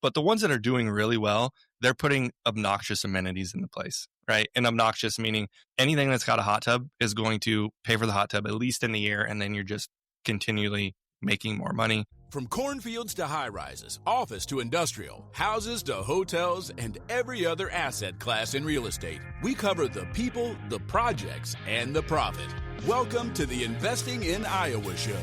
But the ones that are doing really well, they're putting obnoxious amenities in the place, right? And obnoxious meaning anything that's got a hot tub is going to pay for the hot tub at least in the year, and then you're just continually making more money. From cornfields to high-rises, office to industrial, houses to hotels, and every other asset class in real estate, we cover the people, the projects, and the profit. Welcome to the Investing in Iowa show.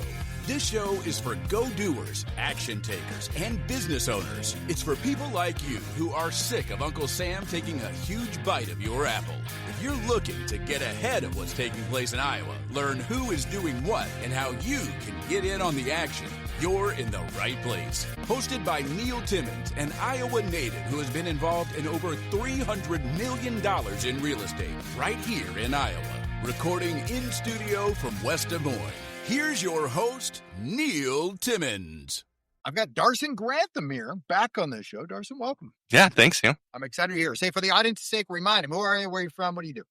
This show is for go-doers, action takers, and business owners. It's for people like you who are sick of Uncle Sam taking a huge bite of your apple. If you're looking to get ahead of what's taking place in Iowa, learn who is doing what, and how you can get in on the action, you're in the right place. Hosted by Neil Timmins, an Iowa native who has been involved in over $300 million in real estate right here in Iowa. Recording in studio from West Des Moines. Here's your host, Neil Timmins. I've got Darson Grantham here back on the show. Darson, welcome. Yeah, thanks, yeah. I'm excited to hear. Say, for the audience's sake, remind him, who are you, where are you from, what do you do?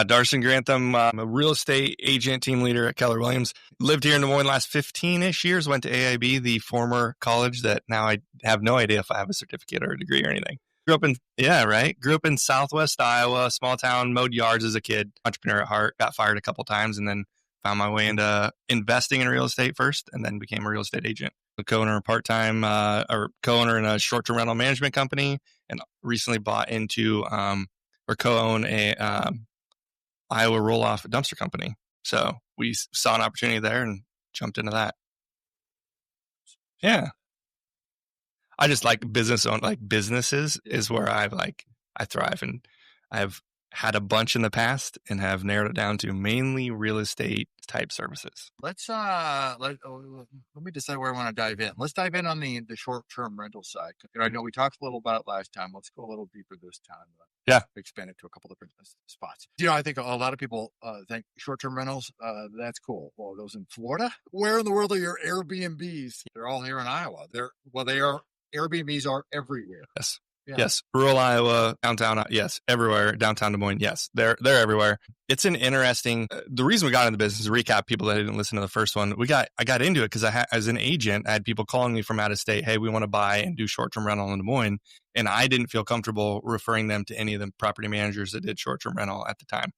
Darson Grantham, I'm a real estate agent, team leader at Keller Williams. Lived here in Des Moines last 15-ish years, went to AIB, the former college that now I have no idea if I have a certificate or a degree or anything. Grew up in Southwest Iowa, small town, mowed yards as a kid, entrepreneur at heart, got fired a couple times, and then found my way into investing in real estate first, and then became a real estate agent. A co-owner part-time, or co-owner in a short-term rental management company, and recently bought into or co-own a Iowa roll-off dumpster company. So we saw an opportunity there and jumped into that. Yeah. I just like businesses is where I thrive, and I've had a bunch in the past and have narrowed it down to mainly real estate type services. Let me decide where I want to dive in. Let's dive in on the short-term rental side. I know we talked a little about it last time. Let's go a little deeper this time. Yeah. Expand it to a couple different spots. I think a lot of people think short-term rentals, that's cool. Well, those in Florida? Where in the world are your Airbnbs? They're all here in Iowa. Airbnbs are everywhere. Yes. Yeah. Yes. Rural Iowa, downtown. Yes. Everywhere. Downtown Des Moines. Yes. They're everywhere. It's an interesting, the reason we got into business, to recap people that didn't listen to the first one, I got into it because as an agent, I had people calling me from out of state. Hey, we want to buy and do short-term rental in Des Moines. And I didn't feel comfortable referring them to any of the property managers that did short-term rental at the time,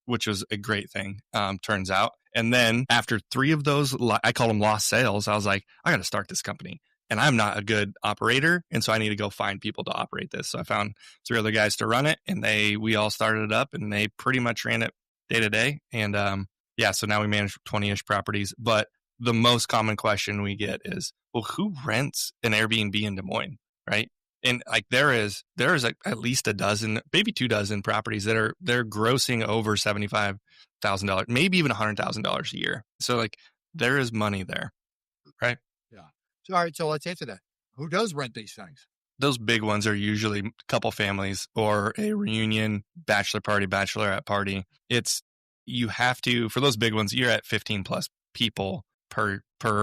which was a great thing, turns out. And then after 3 of those, I call them lost sales. I was like, I got to start this company. And I'm not a good operator, and so I need to go find people to operate this. So I found 3 other guys to run it, and we all started it up, and they pretty much ran it day to day. And so now we manage 20-ish properties. But the most common question we get is, well, who rents an Airbnb in Des Moines, right? And there is at least a dozen, maybe 2 dozen properties they're grossing over $75,000, maybe even $100,000 a year. So there is money there, right? So, all right, so let's answer that. Who does rent these things? Those big ones are usually a couple families or a reunion, bachelor party, bachelorette party. You have to, for those big ones, you're at 15 plus people per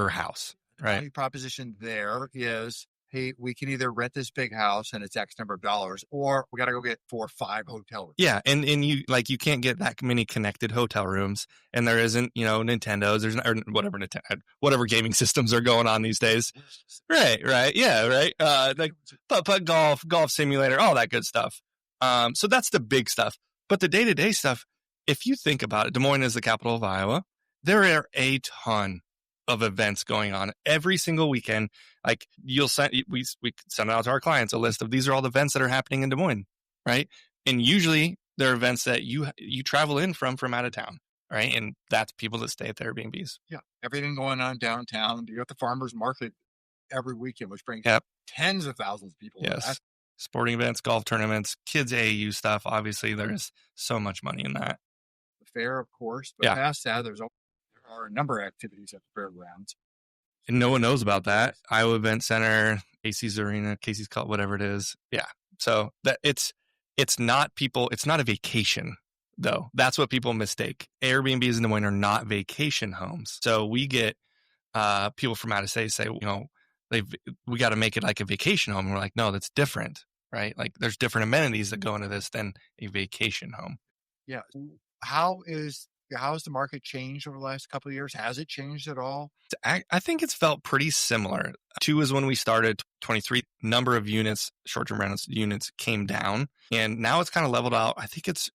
house, right? The proposition there is, hey, we can either rent this big house and it's X number of dollars, or we got to go get 4 or 5 hotel rooms. Yeah. And you can't get that many connected hotel rooms, and there isn't, Nintendo's, or whatever gaming systems are going on these days. Right. Yeah. Right. Putt, golf simulator, all that good stuff. So that's the big stuff, but the day-to-day stuff, if you think about it, Des Moines is the capital of Iowa. There are a ton of events going on every single weekend. We send out to our clients a list of these are all the events that are happening in Des Moines, right? And usually there are events that you travel in from out of town, right? And that's people that stay at the Airbnbs. Yeah, everything going on downtown. You got the farmers market every weekend, which brings tens of thousands of people. Yes, sporting events, golf tournaments, kids AAU stuff. Obviously, there's so much money in that. The fair, of course, but past that, there are a number of activities at the fairgrounds. And no one knows about that. Iowa Event Center, Casey's Arena, Casey's Cup, whatever it is. Yeah. So that it's not a vacation though. That's what people mistake. Airbnbs in Des Moines are not vacation homes. So we get people from out of state say, we got to make it like a vacation home. And we're like, no, that's different, right? There's different amenities that go into this than a vacation home. Yeah. How is How has the market changed over the last couple of years? Has it changed at all? I think it's felt pretty similar. 2 is when we started. 23 number of units, short-term rentals units came down, and now it's kind of leveled out. I think it's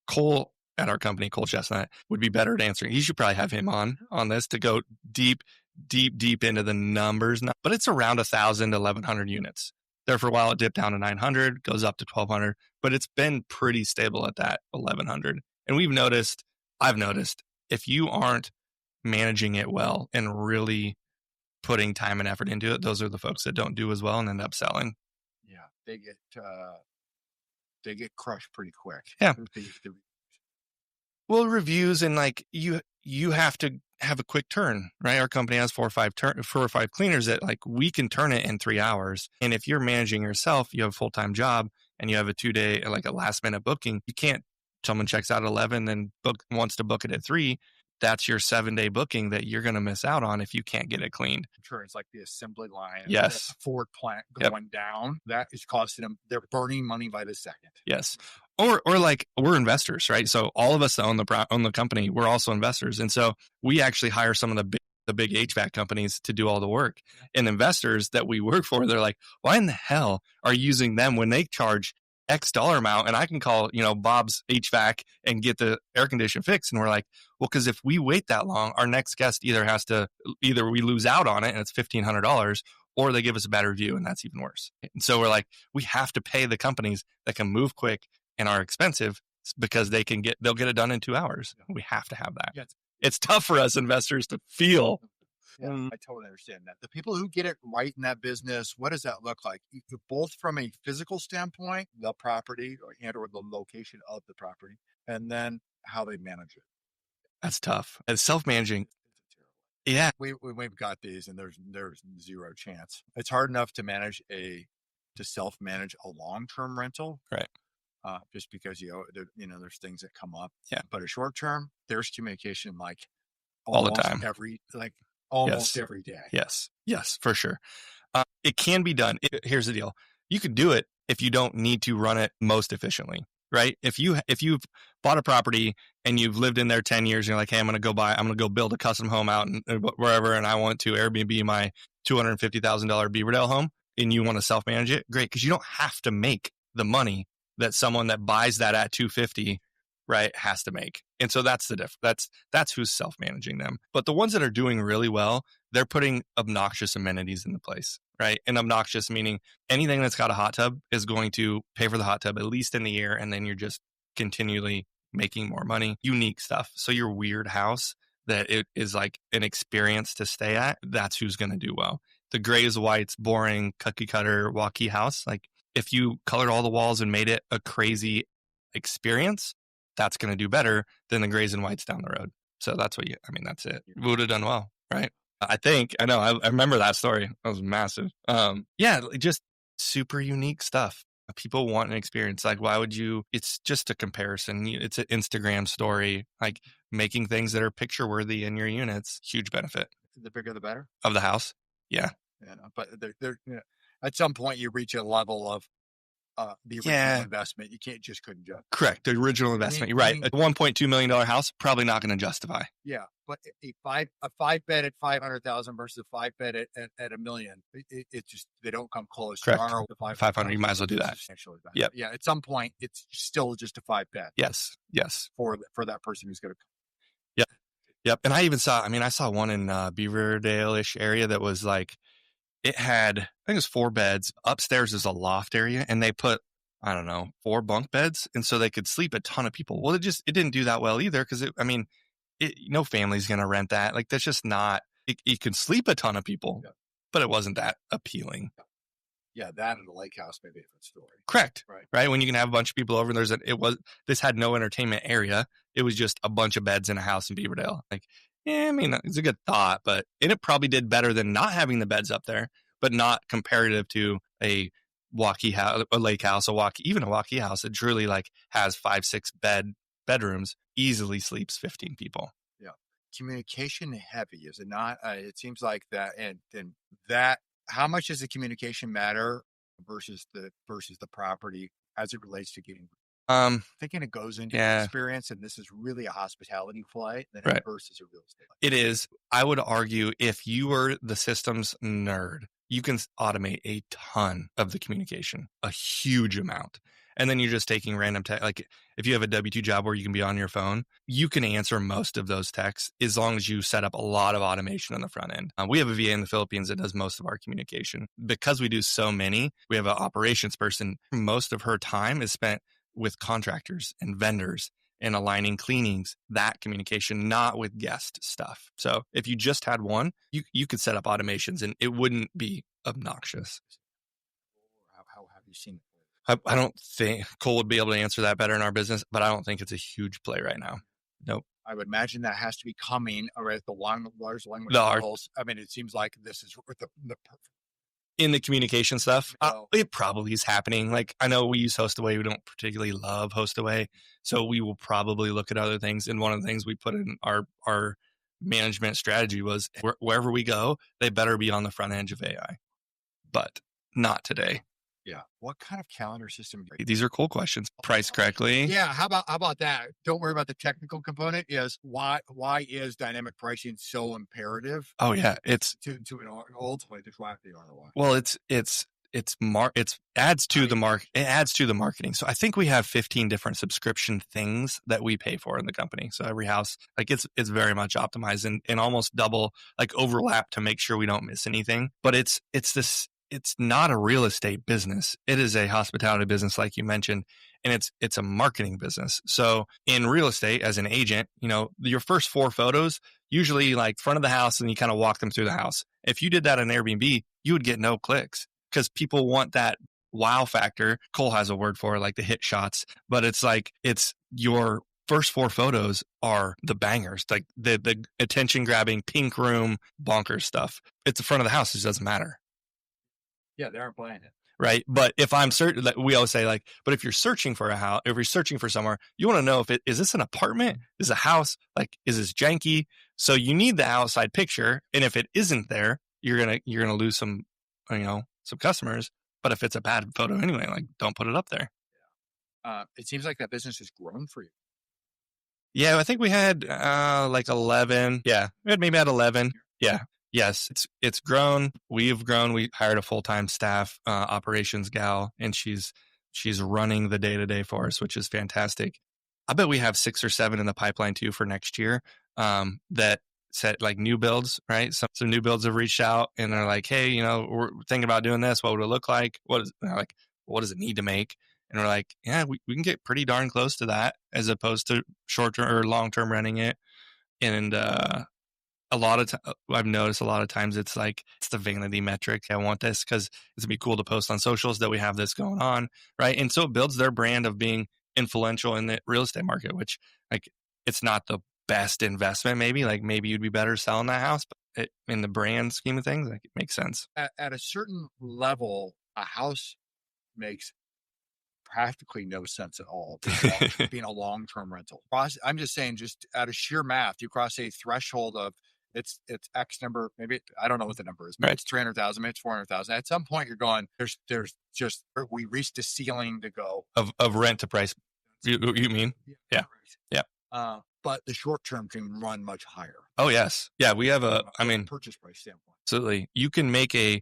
Cole at our company, Cole Chestnut, would be better at answering. You should probably have him on this to go deep into the numbers. But it's around 1,000 to 1,100 units. There for a while, it dipped down to 900, goes up to 1,200, but it's been pretty stable at that 1,100. And I've noticed, if you aren't managing it well and really putting time and effort into it, those are the folks that don't do as well and end up selling. Yeah, they get crushed pretty quick. Yeah. Well, reviews and like you have to have a quick turn, right? Our company has 4 or 5 cleaners that like we can turn it in 3 hours. And if you're managing yourself, you have a full-time job and you have a 2-day, like a last minute booking, you can't, someone checks out at 11 and wants to book it at 3. That's your 7-day booking that you're going to miss out on if you can't get it cleaned. I'm sure it's like the assembly line. Yes. The Ford plant going down. That is costing them, they're burning money by the second. Yes. Or like we're investors, right? So all of us that own the company, we're also investors. And so we actually hire some of the big HVAC companies to do all the work. And investors that we work for, they're like, why in the hell are you using them when they charge X dollar amount and I can call, Bob's HVAC and get the air condition fixed? And we're like, well, because if we wait that long, our next guest either we lose out on it and it's $1,500, or they give us a bad review and that's even worse. And so we're like, we have to pay the companies that can move quick and are expensive because they'll get it done in 2 hours. We have to have that. Yeah, it's tough for us investors to feel. Yeah, I totally understand that. The people who get it right in that business, what does that look like? Both from a physical standpoint, the property or the location of the property, and then how they manage it. That's tough. It's self-managing. Yeah. We've got these and there's zero chance. It's hard enough to self-manage a long-term rental. Right. Just because, there's things that come up. Yeah. But a short-term, there's communication like all the time. Almost every day. Yes, for sure. It can be done. Here's the deal. You could do it if you don't need to run it most efficiently, right? If you've bought a property and you've lived in there 10 years, and you're like, hey, I'm going to go build a custom home out in wherever, and I want to Airbnb my $250,000 Beaverdale home, and you want to self-manage it, great, because you don't have to make the money that someone that buys that at $250, right, has to make. And so that's the difference. That's who's self-managing them. But the ones that are doing really well, they're putting obnoxious amenities in the place, right? And obnoxious meaning anything that's got a hot tub is going to pay for the hot tub at least in the year, and then you're just continually making more money. Unique stuff. So your weird house that it is like an experience to stay at, that's who's going to do well. The grays, whites, boring, cookie cutter, walkie house, like if you colored all the walls and made it a crazy experience, that's going to do better than the grays and whites down the road. So that's that's it. We would have done well, right? I remember that story. That was massive. Just super unique stuff. People want an experience. Like, why would you? It's just a comparison. It's an Instagram story. Like making things that are picture worthy in your units. Huge benefit. The bigger, the better of the house. Yeah. But they're at some point you reach a level of the original investment. You couldn't judge. Correct. The original investment. You're right. A $1.2 million house, probably not going to justify. Yeah. But a 5-bed at 500,000 versus a 5-bed at $1 million, it just, they don't come close. Correct. 500, you might as well do that. Yeah. Yeah. At some point, it's still just a 5-bed. Yes. For that person who's going to. Yep. And I saw one in Beaverdale-ish area that was like, it had, I think it was 4 beds. Upstairs is a loft area, and they put, 4 bunk beds, and so they could sleep a ton of people. Well, it didn't do that well either, because no family's going to rent that. Like, that's just not. It can sleep a ton of people, but it wasn't that appealing. Yeah, that and the lake house may be a different story. Correct. Right. When you can have a bunch of people over, this had no entertainment area. It was just a bunch of beds in a house in Beaverdale. Like, it's a good thought, and it probably did better than not having the beds up there, but not comparative to a walkie house, a lake house, even a walkie house that truly like has 5-6 bedrooms, easily sleeps 15 people. Yeah. Communication heavy, is it not? It seems like that. And that, how much does the communication matter versus the property as it relates to getting Thinking it goes into the Yeah, experience, and this is really a hospitality play than right. versus a real estate. It is. I would argue if you were the systems nerd, you can automate a ton of the communication, a huge amount. And then you're just taking random text. Like if you have a W-2 job where you can be on your phone, you can answer most of those texts as long as you set up a lot of automation on the front end. We have a VA in the Philippines that does most of our communication. Because we do so many, we have an operations person. Most of her time is spent with contractors and vendors and aligning cleanings, that communication, not with guest stuff. So if you just had one, you could set up automations and it wouldn't be obnoxious. How have you seen it? I don't think Cole would be able to answer that better in our business, but I don't think it's a huge play right now. Nope. I would imagine that has to be coming with the large language The art- models. I mean, it seems like this is the perfect. In the communication stuff, No. it probably is happening. Like I know we use HostAway. We don't particularly love HostAway, so we will probably look at other things. And one of the things we put in our management strategy was wherever we go, they better be on the front edge of AI, but not today. Yeah. What kind of calendar system? These are cool questions. Priced correctly. Yeah. How about that? Don't worry about the technical component. Is why is dynamic pricing so imperative? Oh yeah, it's to ultimately to drive the ROI. Well, it adds to the marketing. So I think we have 15 different subscription things that we pay for in the company. So every house, like it's very much optimized and almost double like overlap to make sure we don't miss anything. But it's not a real estate business. It is a hospitality business, like you mentioned, and it's a marketing business. So in real estate, as an agent, your first 4 photos, usually like front of the house, and you kind of walk them through the house. If you did that on Airbnb, you would get no clicks because people want that wow factor. Cole has a word for it, like the hit shots, but it's your first 4 photos are the bangers, like the attention grabbing pink room bonkers stuff. It's the front of the house. It doesn't matter. Yeah, they aren't playing it. Right. But if I'm certain, like we always say, like, but if you're searching for a house, if you're searching for somewhere, you want to know is this an apartment? Is a house? Like, is this janky? So you need the outside picture. And if it isn't there, you're going to lose some customers. But if it's a bad photo anyway, like don't put it up there. It seems like that business has grown for you. Yeah. I think we had like 11. Yeah. We had maybe 11. Yeah. Yes, it's grown. We've grown. We hired a full-time staff operations gal, and she's running the day-to-day for us, which is fantastic. I bet we have 6 or 7 in the pipeline too for next year that set like new builds, right? Some new builds have reached out and they're like, hey, we're thinking about doing this. What would it look like? What does it need to make? And we're like, yeah, we can get pretty darn close to that as opposed to short-term or long-term renting it. And I've noticed a lot of times it's the vanity metric. I want this because it's gonna be cool to post on socials that we have this going on, right? And so it builds their brand of being influential in the real estate market, which like it's not the best investment. Maybe you'd be better selling that house, but in the brand scheme of things, like it makes sense. At a certain level, a house makes practically no sense at all being a long-term rental. I'm just saying, just out of sheer math, you cross a threshold of it's X number. Maybe I don't know what the number is. Maybe it's 300,000. Maybe it's 400,000. At some point, you're going. There's just we reached a ceiling to go of rent to price. You mean? Yeah. But the short term can run much higher. Oh yes, yeah. We have purchase price standpoint. Absolutely, you can make a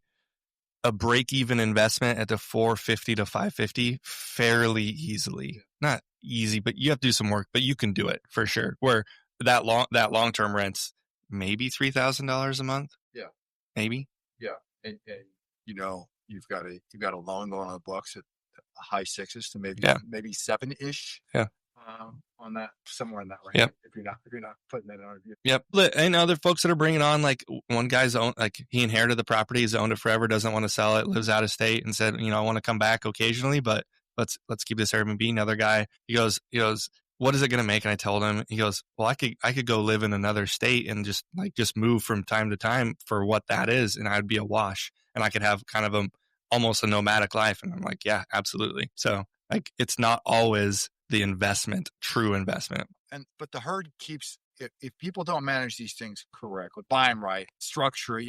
break even investment at the 450 to 550 fairly easily. Not easy, but you have to do some work. But you can do it for sure. Where that long term rent's maybe $3,000 a month. Yeah, maybe. Yeah, and you've got a loan going on the books at high 6s to maybe 7-ish. Yeah. On that, somewhere in that range. Yep. If you're not putting that on. Yep. And other folks that are bringing on, like one guy's own, like he inherited the property, he's owned it forever, doesn't want to sell it, lives out of state, and said, I want to come back occasionally, but let's keep this Airbnb. Another guy, he goes, what is it going to make? And I told him, he goes, well, I could go live in another state and just move from time to time for what that is, and I'd be a wash, and I could have kind of almost a nomadic life. And I'm like, yeah, absolutely. So like, it's not always the true investment. But the herd keeps, if people don't manage these things correctly, buy them right, structure,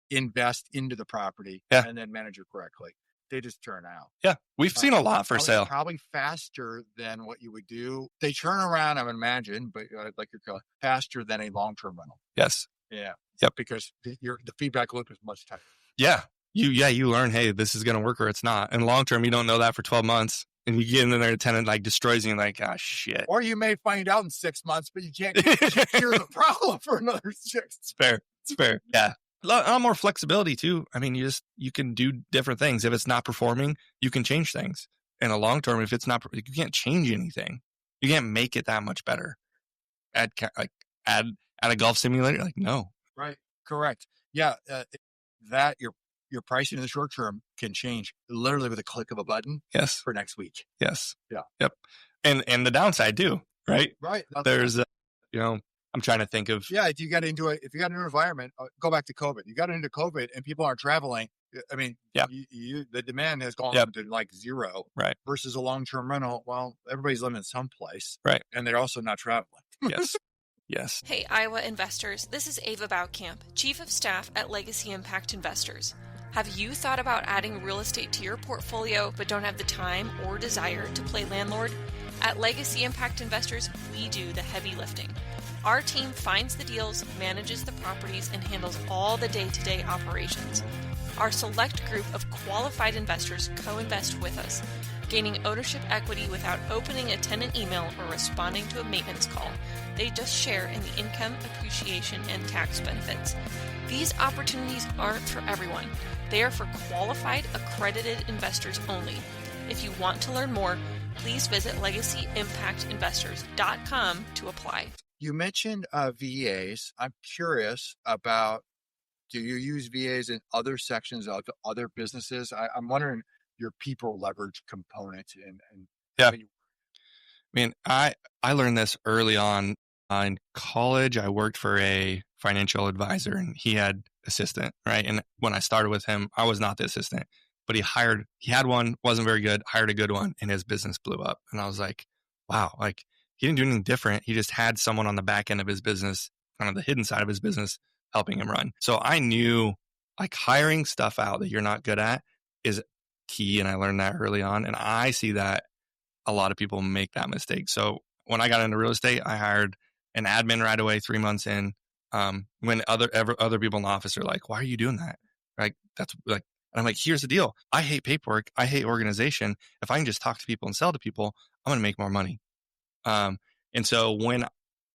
invest into the property, and then manage it correctly, they just turn out. Yeah. We've seen a lot for sale. Probably faster than what you would do. They turn around, I would imagine, but like you're faster than a long-term rental. Yes. Yeah. Yep. Because the feedback loop is much tighter. Yeah. You learn, hey, this is going to work or it's not. And long term, you don't know that for 12 months. And you get in there, a tenant like destroys you and like, ah, shit. Or you may find out in 6 months, but you can't cure the problem for another 6. It's fair. It's fair. Yeah. A lot more flexibility too. I mean, you can do different things. If it's not performing, you can change things. In a long term, if it's not, you can't change anything. You can't make it that much better. Add a golf simulator? Like, no. Right. Correct. Yeah. That your pricing in the short term can change literally with a click of a button. Yes. For next week. Yes. Yeah. Yep. And the downside too, right? Right. There's, I'm trying to think of. Yeah. If you got into an environment, go back to COVID. You got into COVID and people aren't traveling. I mean, yeah. The demand has gone to like zero. Right. Versus a long-term rental. Well, everybody's living in some place. Right. And they're also not traveling. Yes. Yes. Hey, Iowa investors. This is Ava Boutkamp, Chief of Staff at Legacy Impact Investors. Have you thought about adding real estate to your portfolio but don't have the time or desire to play landlord? At Legacy Impact Investors, we do the heavy lifting. Our team finds the deals, manages the properties, and handles all the day-to-day operations. Our select group of qualified investors co-invest with us, gaining ownership equity without opening a tenant email or responding to a maintenance call. They just share in the income, appreciation, and tax benefits. These opportunities aren't for everyone. They are for qualified, accredited investors only. If you want to learn more, please visit legacyimpactinvestors.com to apply. You mentioned VAs. I'm curious about, do you use VAs in other sections of other businesses? I'm wondering your people leverage component. Yeah. I mean, I learned this early on in college. I worked for a financial advisor and he had assistant, right? And when I started with him, I was not the assistant, but he had one, wasn't very good, hired a good one, and his business blew up. And I was like, wow, like he didn't do anything different. He just had someone on the back end of his business, kind of the hidden side of his business, helping him run. So I knew like hiring stuff out that you're not good at is key. And I learned that early on. And I see that a lot of people make that mistake. So when I got into real estate, I hired an admin right away, 3 months in. When other people in the office are like, why are you doing that? Right? That's like, and I'm like, here's the deal. I hate paperwork. I hate organization. If I can just talk to people and sell to people, I'm going to make more money. And so when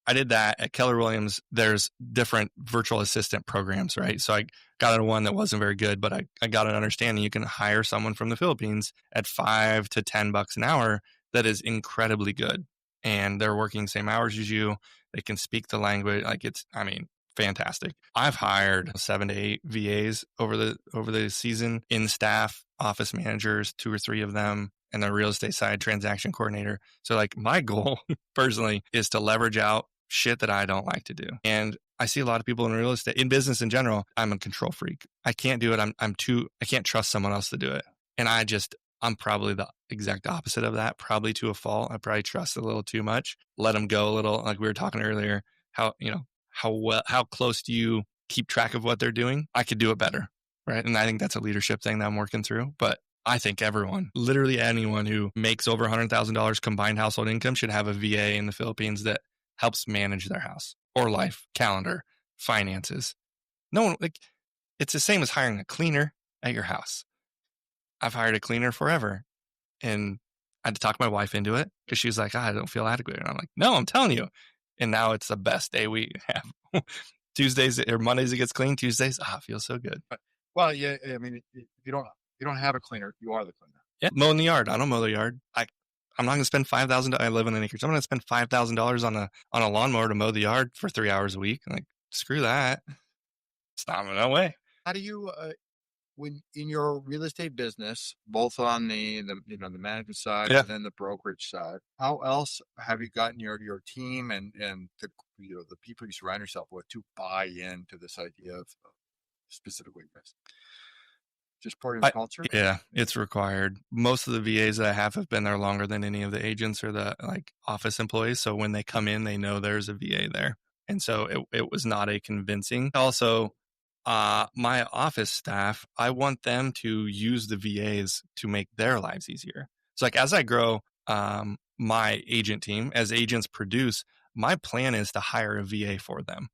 I did that at Keller Williams, there's different virtual assistant programs, right? So I got into one that wasn't very good, but I got an understanding you can hire someone from the Philippines at $5 to $10 an hour that is incredibly good. And they're working the same hours as you. They can speak the language. Like fantastic. I've hired 7 to 8 VAs over the season, in staff, office managers, 2 or 3 of them, and the real estate side transaction coordinator. So like my goal personally is to leverage out shit that I don't like to do. And I see a lot of people in real estate, in business in general. I'm a control freak. I can't do it. I can't trust someone else to do it. And I'm probably the exact opposite of that, probably to a fault. I probably trust a little too much, let them go a little. Like we were talking earlier, how close do you keep track of what they're doing? I could do it better. Right. And I think that's a leadership thing that I'm working through. But I think everyone, literally anyone who makes over $100,000 combined household income should have a VA in the Philippines that helps manage their house or life, calendar, finances. No one, like, it's the same as hiring a cleaner at your house. I've hired a cleaner forever, and I had to talk my wife into it because she was like, I don't feel adequate. And I'm like, no, I'm telling you. And now it's the best day we have. Tuesdays or Mondays it gets clean. Tuesdays, it feels so good. Well, yeah, I mean, if you don't have a cleaner, you are the cleaner. Yeah, mowing the yard. I don't mow the yard. I'm not going to spend $5,000. I live in an acreage. I'm going to spend $5,000 on a lawnmower to mow the yard for 3 hours a week. I'm like, screw that. It's not no way. How do you, when in your real estate business, both on the management side and then the brokerage side, how else have you gotten your team and the people you surround yourself with to buy into this idea of specifically this? Just part of the culture? Yeah, it's required. Most of the VAs that I have been there longer than any of the agents or the office employees. So when they come in, they know there's a VA there. And so it was not a convincing. Also, my office staff, I want them to use the VAs to make their lives easier. So like as I grow my agent team, as agents produce, my plan is to hire a VA for them.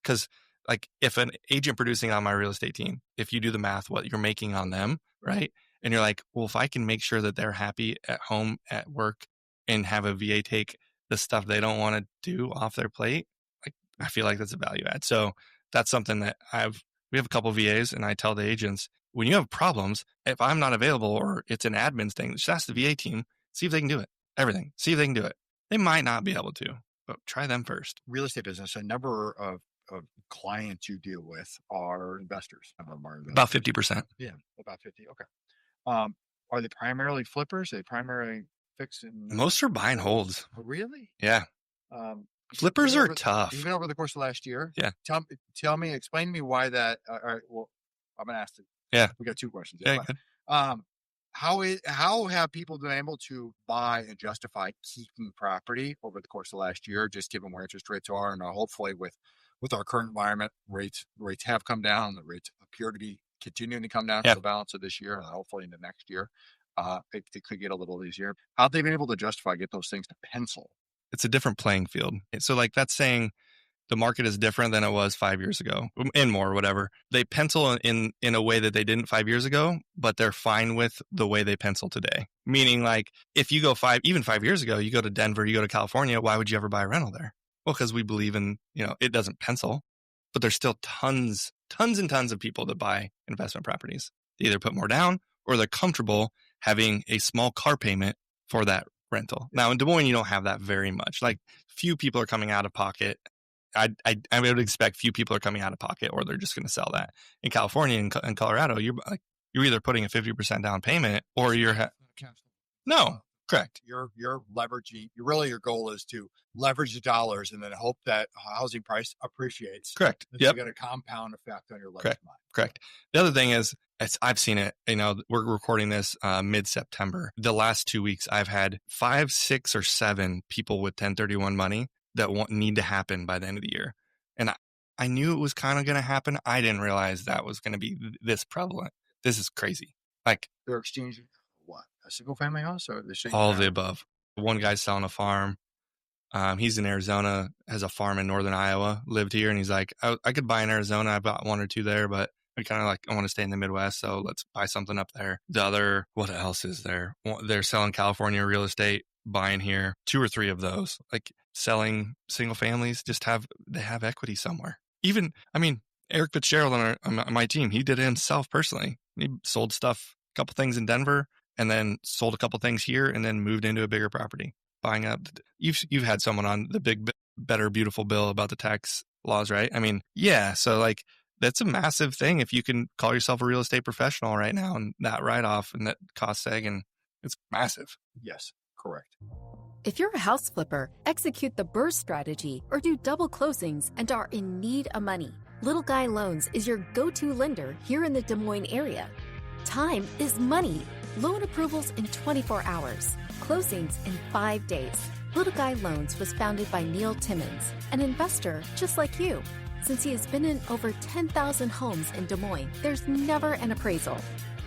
Because like if an agent producing on my real estate team, if you do the math, what you're making on them, right? And you're like, well, if I can make sure that they're happy at home, at work, and have a VA take the stuff they don't want to do off their plate, like I feel like that's a value add. So that's something that we have a couple of VAs, and I tell the agents, when you have problems, if I'm not available or it's an admin thing, just ask the VA team, see if they can do it. Everything. See if they can do it. They might not be able to, but try them first. Real estate business, a number of clients you deal with are investors. About 50%. Yeah, about 50. Okay. Are they primarily flippers? Are they primarily fixing? Most are buy and holds. Really? Yeah. Flippers are tough. Even over the course of last year? Yeah. Explain to me why that. All right. Well, I'm going to ask it. Yeah. We got 2 questions. Yeah. How have people been able to buy and justify keeping property over the course of last year, just given where interest rates are, and hopefully with our current environment, rates have come down. The rates appear to be continuing to come down for the balance of this year, and hopefully into next year. It could get a little easier. How have they been able to justify get those things to pencil? It's a different playing field. So like that's saying the market is different than it was 5 years ago and more, whatever. They pencil in a way that they didn't 5 years ago, but they're fine with the way they pencil today. Meaning like if you go 5 years ago, you go to Denver, you go to California, why would you ever buy a rental there? Well, because we believe in, it doesn't pencil, but there's still tons and tons of people that buy investment properties. They either put more down or they're comfortable having a small car payment for that rental. Now in Des Moines, you don't have that very much. Like few people are coming out of pocket. I would expect few people are coming out of pocket, or they're just going to sell that. In California and Colorado, you're either putting a 50% down payment or correct. You're leveraging. Your goal is to leverage the dollars and then hope that housing price appreciates. Correct. Yep. You get a compound effect on your leverage. Correct. The other thing is, I've seen it. We're recording this mid-September. The last 2 weeks, I've had 5, 6, or 7 people with 1031 money that need to happen by the end of the year. And I knew it was kind of going to happen. I didn't realize that was going to be this prevalent. This is crazy. Like they're exchanging what? A single family house or all of the above. One guy's selling a farm. He's in Arizona, has a farm in northern Iowa, lived here. And he's like, I could buy in Arizona. I've got 1 or 2 there, but I kind of I want to stay in the Midwest. So let's buy something up there. The other, what else is there? They're selling California real estate, buying here, 2 or 3 of those, like selling single families, they have equity somewhere. Eric Fitzgerald on my team, he did it himself personally. He sold stuff, a couple things in Denver, and then sold a couple things here, and then moved into a bigger property, buying up. You've had someone on the Big Better Beautiful bill about the tax laws, right? So that's a massive thing if you can call yourself a real estate professional right now, and that write-off and that cost seg, and it's massive. Yes, correct. If you're a house flipper, execute the BRRRR strategy, or do double closings and are in need of money, Little Guy Loans is your go-to lender here in the Des Moines area. Time is money. Loan approvals in 24 hours. Closings in 5 days. Little Guy Loans was founded by Neil Timmins, an investor just like you. Since he has been in over 10,000 homes in Des Moines, there's never an appraisal.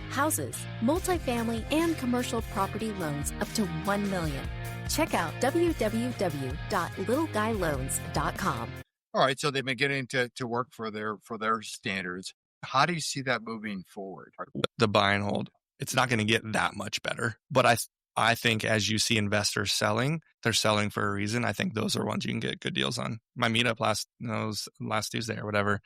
Houses, multifamily, and commercial property loans up to $1 million. Check out www.littleguyloans.com. All right, so they've been getting to work for their standards. How do you see that moving forward? The buy and hold. It's not going to get that much better, but I think as you see investors selling, they're selling for a reason. I think those are ones you can get good deals on. My meetup last Tuesday or whatever,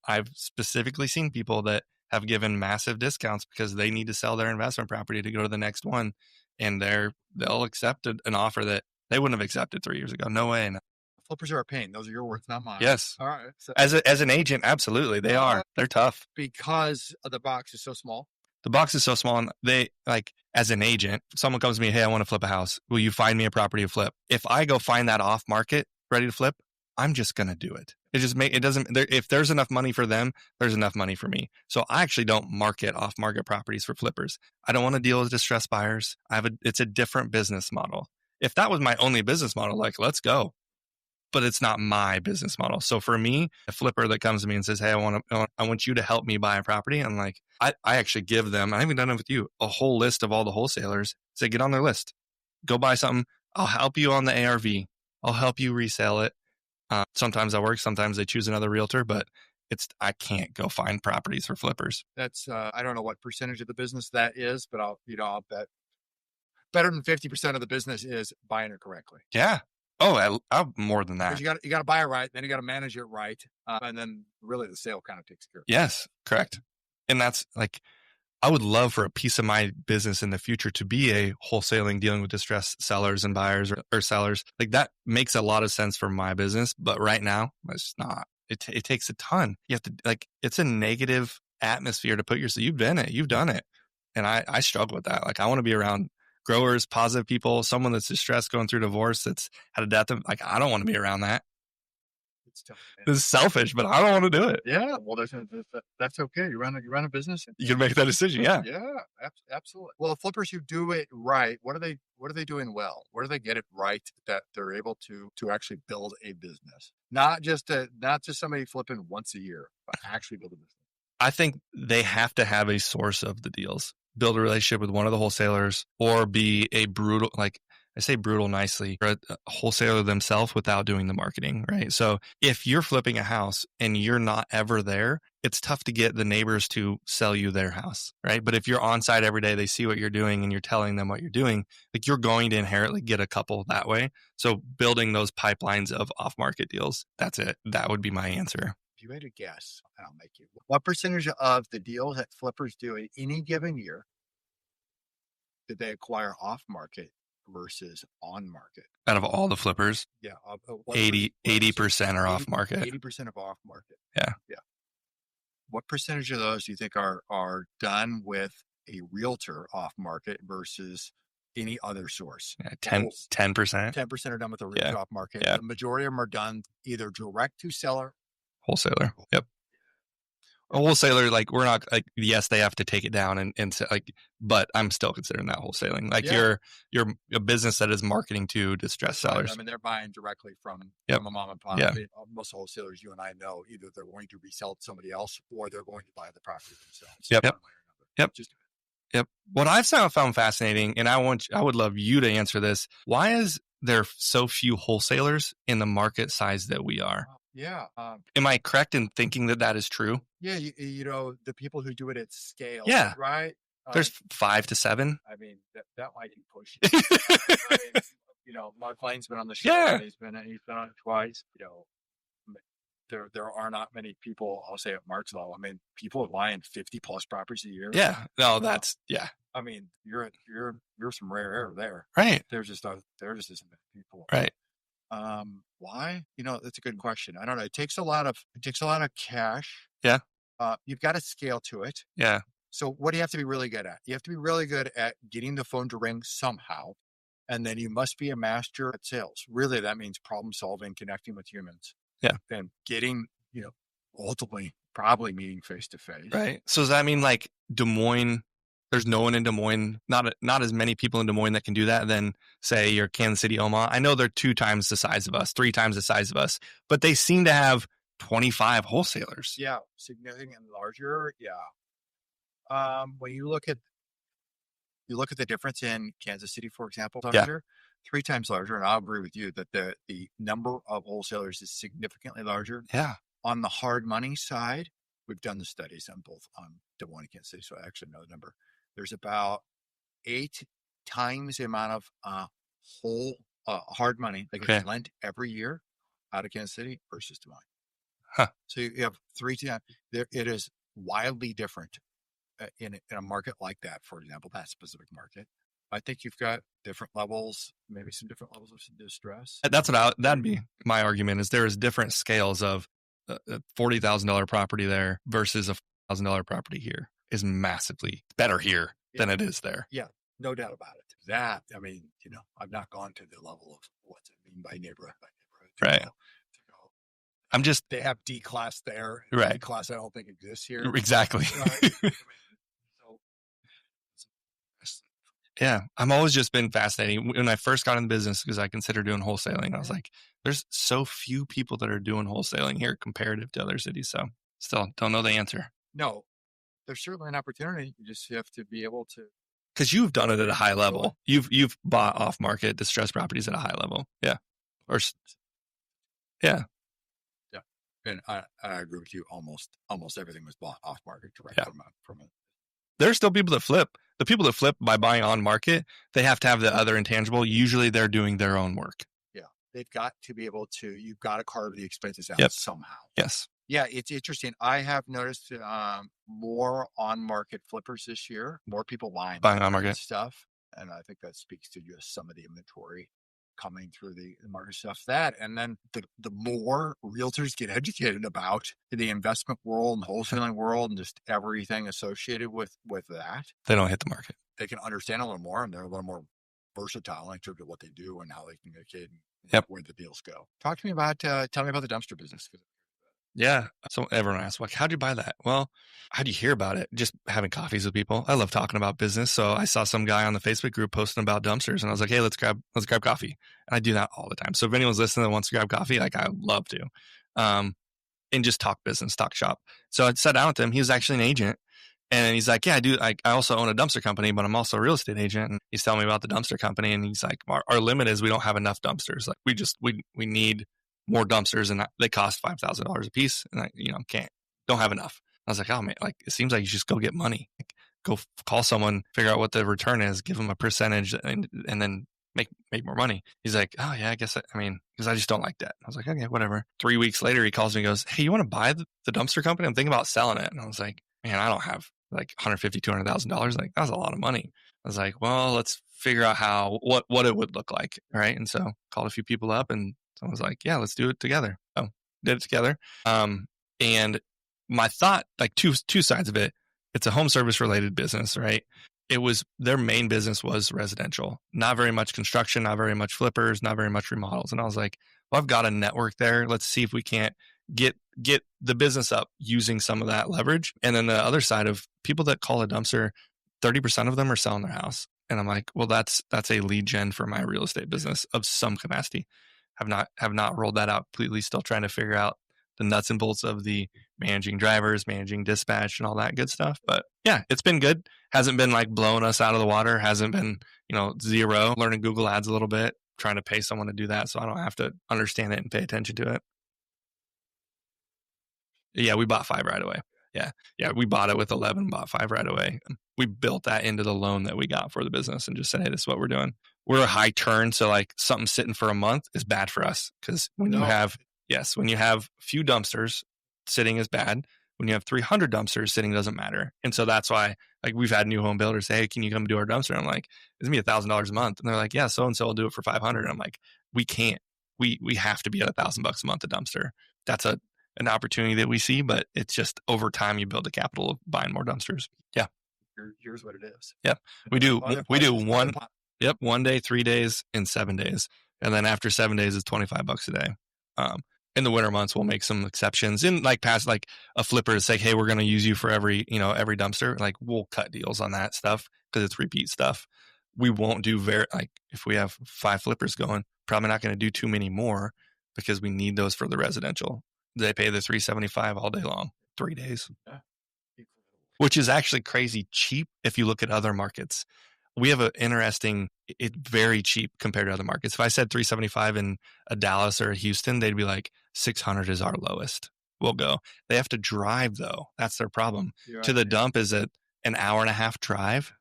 I've specifically seen people that have given massive discounts because they need to sell their investment property to go to the next one, and they'll accept an offer that they wouldn't have accepted 3 years ago. No way. No. Flippers are a pain. Those are your words, not mine. Yes. All right. So, as an agent, absolutely, they are. They're tough because the box is so small. The box is so small, and as an agent, someone comes to me, hey, I want to flip a house. Will you find me a property to flip? If I go find that off market ready to flip, I'm just going to do it. If there's enough money for them, there's enough money for me. So I actually don't market off market properties for flippers. I don't want to deal with distressed buyers. It's a different business model. If that was my only business model, let's go. but it's not my business model. So for me, a flipper that comes to me and says, hey, I want you to help me buy a property. I'm like, I actually give them, I haven't done it with you, a whole list of all the wholesalers. Say, get on their list, go buy something. I'll help you on the ARV. I'll help you resell it. Sometimes that works. Sometimes they choose another realtor, but I can't go find properties for flippers. That's, I don't know what percentage of the business that is, but I'll bet better than 50% of the business is buying it correctly. Yeah. Oh, I'm more than that. You got to buy it right. Then you got to manage it right. And then really the sale kind of takes care of it. Yes, correct. And that's like, I would love for a piece of my business in the future to be a wholesaling, dealing with distressed sellers and buyers or sellers. Like that makes a lot of sense for my business. But right now, it's not. It takes a ton. You have to, like, it's a negative atmosphere to put yourself. You've been it. You've done it. And I struggle with that. Like, I want to be around growers, positive people, someone that's distressed, going through divorce, that's had a death. Like, I don't want to be around that. It's tough. This is selfish, but I don't want to do it. Yeah. Well, that's okay. You run a business. You can make that decision. Yeah. Yeah, absolutely. Well, the flippers who do it right, what are they doing well? Where do they get it right that they're able to actually build a business? Not just somebody flipping once a year, but actually build a business. I think they have to have a source of the deals, build a relationship with one of the wholesalers, or be a brutal, like I say brutal nicely, or a wholesaler themselves without doing the marketing, right? So if you're flipping a house and you're not ever there, it's tough to get the neighbors to sell you their house, right? But if you're on site every day, they see what you're doing and you're telling them what you're doing, like you're going to inherently get a couple that way. So building those pipelines of off-market deals, that's it. That would be my answer. If you had to guess, I'll make you. What percentage of the deals that flippers do in any given year did they acquire off-market versus on-market? Out of all the flippers, yeah, 80% are off-market. 80% of off-market. Yeah. What percentage of those do you think are done with a realtor off-market versus any other source? Yeah, 10%. 10% are done with a realtor off-market. Yeah. The majority of them are done either direct to seller. Wholesaler. Yep. A wholesaler, like we're not like, yes, they have to take it down and like, but I'm still considering that wholesaling. Like you're a business that is marketing to distressed sellers. I mean, they're buying directly from a mom and pop. Yeah. I mean, most wholesalers you and I know, either they're going to resell to somebody else or they're going to buy the property themselves. Yep. What I've found fascinating, and I would love you to answer this. Why is there so few wholesalers in the market size that we are? Yeah. Am I correct in thinking that is true? Yeah. You know, the people who do it at scale. Yeah. Right. There's 5 to 7. I mean, that might be pushing. I mean, you know, Mark Lane's been on the show. Yeah. He's been on it twice. You know, there are not many people, I'll say at Mark's level. I mean, people are buying 50 plus properties a year. Yeah. No, that's, yeah. I mean, you're some rare air there. Right. There just isn't many people. Right. Why? You know, that's a good question. I don't know. It takes a lot of cash. Yeah. You've got to scale to it. Yeah. So what do you have to be really good at? You have to be really good at getting the phone to ring somehow. And then you must be a master at sales. Really, that means problem solving, connecting with humans. Yeah. And getting, you know, ultimately probably meeting face to face. Right. So does that mean like Des Moines, there's no one in Des Moines, not as many people in Des Moines that can do that than say your Kansas City, Omaha. I know they're 2 times the size of us, 3 times the size of us, but they seem to have 25 wholesalers. Yeah. Significantly larger. Yeah. When you look at the difference in Kansas City, for example, larger, 3 times larger. And I'll agree with you that the number of wholesalers is significantly larger. Yeah. On the hard money side, we've done the studies on both Des Moines and Kansas City, so I actually know the number. There's about 8 times the amount of hard money that gets lent every year out of Kansas City versus Des Moines. Huh. So you have 3 times. It is wildly different in a market like that, for example, that specific market. I think you've got different levels, maybe some different levels of distress. That's what that'd be my argument, is there is different scales of a $40,000 property there versus a $4,000 property here is massively better here than it is there. Yeah, no doubt about it. That, I mean, you know, I've not gone to the level of what's it mean by neighborhood. Right. I'm just, they have D class there. Right. D class I don't think exists here. Exactly. Right. Yeah. I'm always just been fascinating. When I first got in the business, because I considered doing wholesaling, I was like, there's so few people that are doing wholesaling here comparative to other cities. So still don't know the answer. No, there's certainly an opportunity. You just have to be able to. Because you've done it at a high level. You've bought off market distressed properties at a high level. Yeah. Yeah. Yeah. And I agree with you. Almost everything was bought off market direct from it. There's still people that flip. The people that flip by buying on market, they have to have the other intangible. Usually they're doing their own work. Yeah. They've got to be able to, you've got to carve the expenses out somehow. Yes. Yeah, it's interesting. I have noticed more on-market flippers this year, more people buying on-market stuff. And I think that speaks to just some of the inventory coming through the market stuff. That, and then the more realtors get educated about the investment world and wholesaling world and just everything associated with that, they don't hit the market. They can understand a little more, and they're a little more versatile in terms of what they do and how they communicate and where the deals go. Talk to me about, tell me about the dumpster business. Yeah. So everyone asks, like, how'd you buy that? Well, how'd you hear about it? Just having coffees with people. I love talking about business. So I saw some guy on the Facebook group posting about dumpsters, and I was like, hey, let's grab coffee. And I do that all the time. So if anyone's listening that wants to grab coffee, like, I love to, and just talk business, talk shop. So I sat down with him. He was actually an agent. And he's like, yeah, I do. I also own a dumpster company, but I'm also a real estate agent. And he's telling me about the dumpster company. And he's like, our limit is we don't have enough dumpsters. Like we need more dumpsters, and they cost $5,000 a piece. And I, don't have enough. I was like, oh man, like, it seems like you just go get money. Like, go call someone, figure out what the return is, give them a percentage, and then make more money. He's like, oh yeah, I guess, because I just don't like that. I was like, okay, whatever. 3 weeks later, he calls me and goes, hey, you want to buy the dumpster company? I'm thinking about selling it. And I was like, man, I don't have like $150,000, $200,000. Like, that was a lot of money. I was like, well, let's figure out what it would look like. Right. And so called a few people up, and someone was like, yeah, let's do it together. Oh, did it together. And my thought, like two sides of it, it's a home service related business, right? Their main business was residential, not very much construction, not very much flippers, not very much remodels. And I was like, well, I've got a network there. Let's see if we can't get the business up using some of that leverage. And then the other side of people that call a dumpster, 30% of them are selling their house. And I'm like, well, that's a lead gen for my real estate business of some capacity. Have not rolled that out completely. Still trying to figure out the nuts and bolts of the managing drivers, managing dispatch, and all that good stuff. But yeah, it's been good. Hasn't been like blowing us out of the water. Hasn't been, zero. Learning Google Ads a little bit, trying to pay someone to do that so I don't have to understand it and pay attention to it. Yeah, we bought 5 right away. Yeah, we bought it with 11, bought 5 right away. We built that into the loan that we got for the business and just said, hey, this is what we're doing. We're a high turn, so like something sitting for a month is bad for us, because when you have a few dumpsters sitting is bad. When you have 300 dumpsters sitting, doesn't matter. And so that's why, like, we've had new home builders say, hey, can you come do our dumpster? And I'm like, it's gonna be $1,000 a month. And they're like, yeah, so-and-so will do it for 500. And I'm like, we can't. We have to be at $1,000 a month a dumpster. That's an opportunity that we see, but it's just over time you build the capital of buying more dumpsters. Yeah. Here's what it is. Yep. We do 1 day, 3 days, and 7 days. And then after 7 days is $25 a day. In the winter months, we'll make some exceptions. In like past, like a flipper is like, hey, we're going to use you for every dumpster. Like, we'll cut deals on that stuff because it's repeat stuff. We won't do if we have 5 flippers going, probably not going to do too many more because we need those for the residential. They pay the $375 all day long, 3 days, which is actually crazy cheap if you look at other markets. We have it's very cheap compared to other markets. If I said $375 in a Dallas or a Houston, they'd be like, $600 is our lowest. We'll go. They have to drive though. That's their problem. To the dump is an hour and a half drive,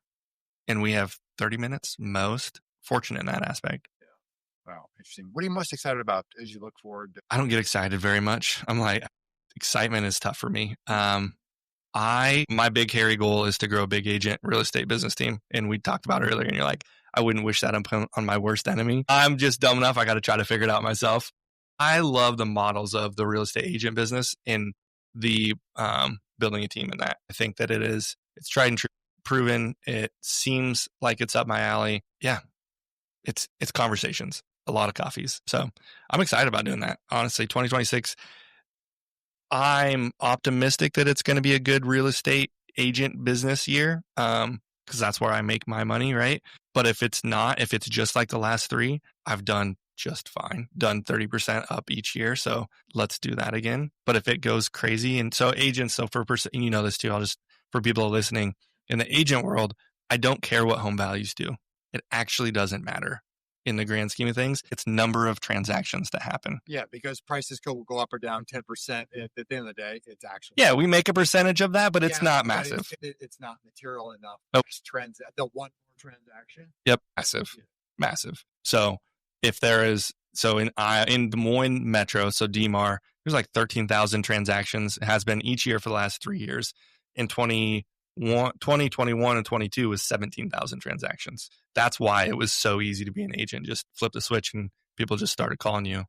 and we have 30 minutes most. Fortunate in that aspect. Yeah. Wow. Interesting. What are you most excited about as you look forward? I don't get excited very much. I'm like, excitement is tough for me. My big hairy goal is to grow a big agent real estate business team. And we talked about it earlier, and you're like, I wouldn't wish that on my worst enemy. I'm just dumb enough. I got to try to figure it out myself. I love the models of the real estate agent business and the building a team in that. I think that it's tried and proven. It seems like it's up my alley. Yeah. It's conversations, a lot of coffees. So I'm excited about doing that. Honestly, 2026, I'm optimistic that it's going to be a good real estate agent business year. because that's where I make my money, right? But if it's not, if it's just like the last 3, I've done just fine, done 30% up each year. So let's do that again. But if it goes crazy, and so agents, so for and you know this too, I'll just, for people listening, in the agent world, I don't care what home values do. It actually doesn't matter in the grand scheme of things. It's number of transactions that happen. Yeah, because prices go up or down 10%. At the end of the day, it's actually. Yeah, we make a percentage of that, but it's not massive. It's not material enough. Nope. The one more transaction. Yep, massive, massive. So if there is, so in Des Moines Metro, so DMAR, there's like 13,000 transactions. It has been each year for the last 3 years. In 2021 and 22 was 17,000 transactions. That's why it was so easy to be an agent. Just flip the switch and people just started calling you.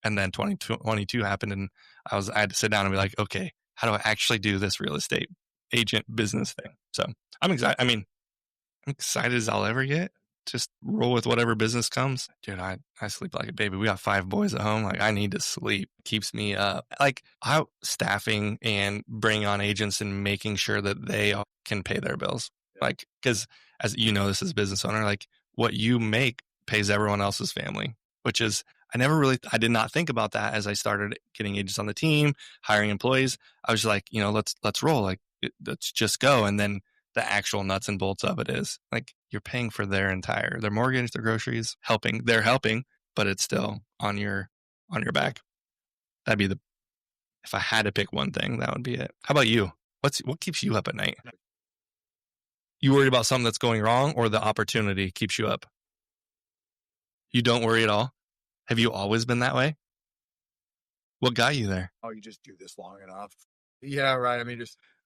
And then 2022 happened, and I had to sit down and be like, okay, how do I actually do this real estate agent business thing? So I'm excited. I mean, I'm excited as I'll ever get. Just roll with whatever business comes. Dude, I sleep like a baby. We got 5 boys at home. Like, I need to sleep. Keeps me up. Like, staffing and bringing on agents and making sure that they can pay their bills. Like, because as you know, this is a business owner, like what you make pays everyone else's family, which is, I did not think about that as I started getting agents on the team, hiring employees. I was like, let's roll. Like, let's just go. And then the actual nuts and bolts of it is like, you're paying for their mortgage, their groceries, they're helping, but it's still on your back. That'd be if I had to pick one thing, that would be it. How about you? What keeps you up at night? You worried about something that's going wrong, or the opportunity keeps you up? You don't worry at all? Have you always been that way? What got you there? Oh, you just do this long enough. Yeah, right. I mean,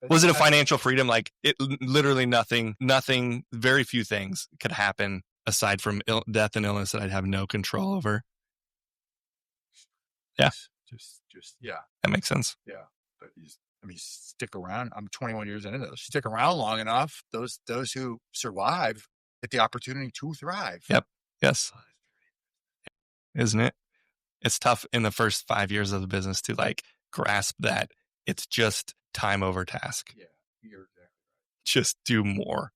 was it a financial freedom? Like, it literally nothing, very few things could happen aside from death and illness that I'd have no control over. Yeah. Just yeah. That makes sense. Yeah. But stick around. I'm 21 years into this. Stick around long enough. Those who survive get the opportunity to thrive. Yep. Yes. Isn't it? It's tough in the first 5 years of the business to like grasp that it's just time over task. Yeah, you're exactly right. Just do more.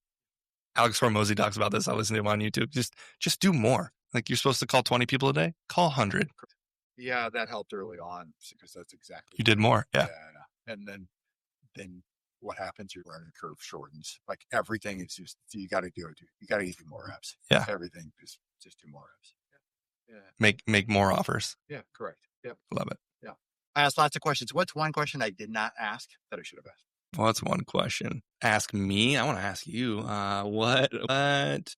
Alex Hormozy talks about this. I listen to him on YouTube. Just do more. Like, you're supposed to call 20 people a day. Call 100. Yeah, that helped early on because that's exactly. You did more. Yeah. And then what happens? Your learning curve shortens. Like, everything is just, you got to do it. You got to do more reps. Yeah. Everything just do more reps. Yeah. Make more offers. Yeah. Correct. Yep. Love it. Yeah. I asked lots of questions. What's one question I did not ask that I should have asked? Well, that's one question. Ask me. I want to ask you, what,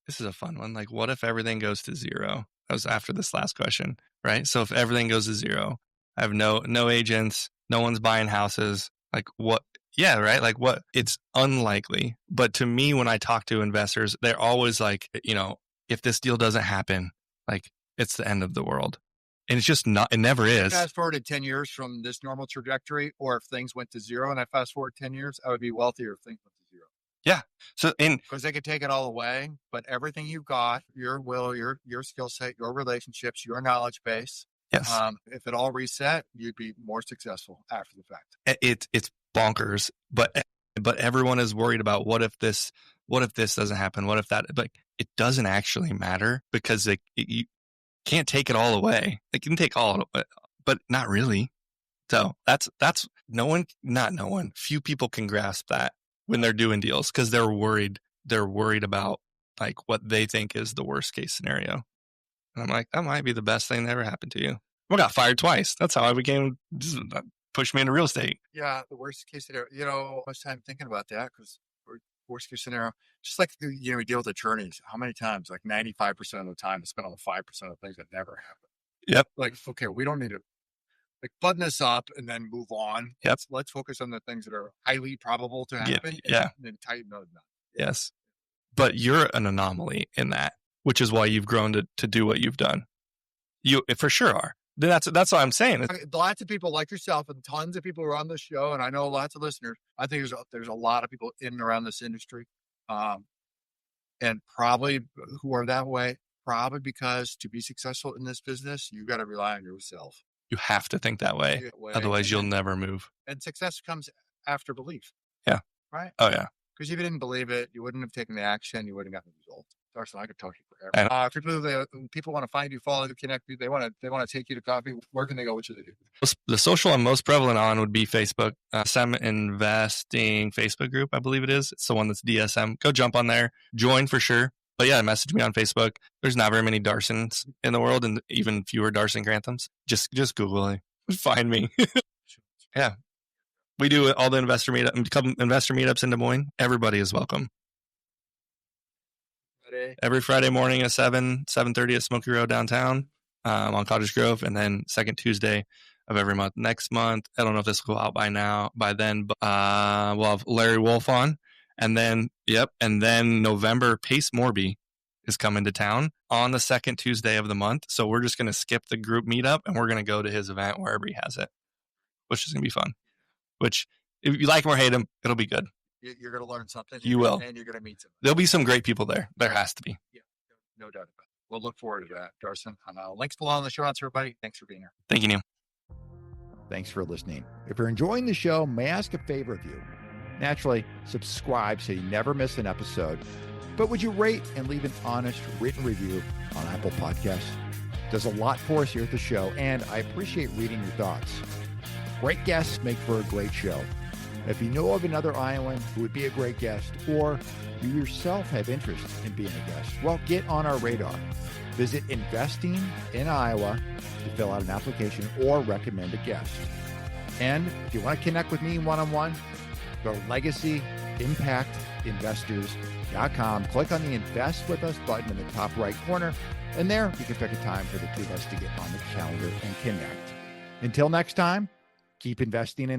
this is a fun one. Like, what if everything goes to zero? That was after this last question, right? So if everything goes to zero, I have no agents, no one's buying houses. Like, what? Yeah, right. Like, what? It's unlikely. But to me, when I talk to investors, they're always like, if this deal doesn't happen, like, it's the end of the world. And it's just not, it never is. Fast forward 10 years from this normal trajectory, or if things went to zero and I fast forward 10 years, I would be wealthier if things went to zero. Yeah. So because they could take it all away, but everything you've got, your will, your skill set, your relationships, your knowledge base. Yes. If it all reset, you'd be more successful after the fact. It's bonkers, but everyone is worried about what if this doesn't happen? What if that, like, it doesn't actually matter because you can't take it all away. They can take all of it, but not really. So that's few people can grasp that when they're doing deals because they're worried about like what they think is the worst case scenario. And I'm like, that might be the best thing that ever happened to you. I got fired twice. That's how I became, pushed me into real estate. Yeah. The worst case scenario, much time thinking about that because worst case scenario, just like, we deal with attorneys. How many times? Like 95% of the time is spent on the 5% of things that never happen. Yep. Like, okay, we don't need to button this up and then move on. Yep. Let's focus on the things that are highly probable to happen. Yeah. And then tighten those down. Yes. But you're an anomaly in that, which is why you've grown to do what you've done. You for sure are. That's what I'm saying. Lots of people like yourself and tons of people who are on the show, and I know lots of listeners. I think there's a lot of people in and around this industry, and probably who are that way. Probably because to be successful in this business, you got to rely on yourself. You have to think that way. Otherwise, you'll never move. And success comes after belief. Yeah. Right. Oh yeah. Because if you didn't believe it, you wouldn't have taken the action. You wouldn't have gotten the result. Darson, I could talk to you forever. People want to find you, follow you, connect you. They want to take you to coffee. Where can they go? What should they do? The social I'm most prevalent on would be Facebook. DSM Investing Facebook group, I believe it is. It's the one that's DSM. Go jump on there. Join for sure. But yeah, message me on Facebook. There's not very many Darsons in the world, and even fewer Darson Granthams. Just Google it. Find me. Yeah. We do all the investor meetups in Des Moines. Everybody is welcome. Every Friday morning at 7:30 at Smoky Road downtown on Cottage Grove, and then second Tuesday of every month. Next month, I don't know if this will go out by then, but we'll have Larry Wolf on. And then November, Pace Morby is coming to town on the second Tuesday of the month. So we're just going to skip the group meetup, and we're going to go to his event wherever he has it, which is going to be fun. Which, if you like him or hate him, it'll be good. You're going to learn something. You will. And you're going to meet some. There'll be some great people there. There has to be. Yeah, no doubt about it. We'll look forward to that, Darson. Links below in the show notes, everybody. Thanks for being here. Thank you, Neil. Thanks for listening. If you're enjoying the show, may I ask a favor of you? Naturally, subscribe so you never miss an episode. But would you rate and leave an honest written review on Apple Podcasts? It does a lot for us here at the show, and I appreciate reading your thoughts. Great guests make for a great show. If you know of another Iowan who would be a great guest, or you yourself have interest in being a guest, well, get on our radar. Visit Investing in Iowa to fill out an application or recommend a guest. And if you want to connect with me one-on-one, go to LegacyImpactInvestors.com. Click on the Invest With Us button in the top right corner, and there you can pick a time for the two of us to get on the calendar and connect. Until next time, keep investing in